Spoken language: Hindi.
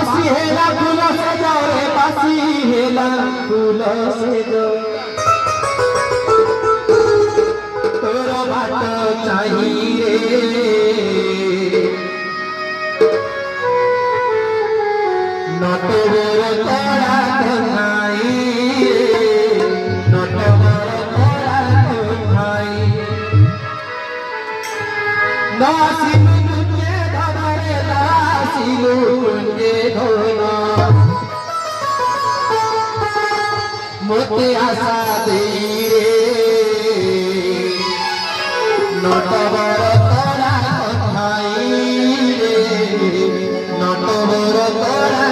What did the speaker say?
बासी हेला फूल से जाओ रे बासी हेला फूल से जाओ तोरा बात चाहिए रे नटवर तोरा कन्हाई नटवर तोरा कन्हाई नासी मुझे धरे नासी मुझे धोना मोते आशा दे रे नटवर तोरा कन्हाई रे नटवर तोरा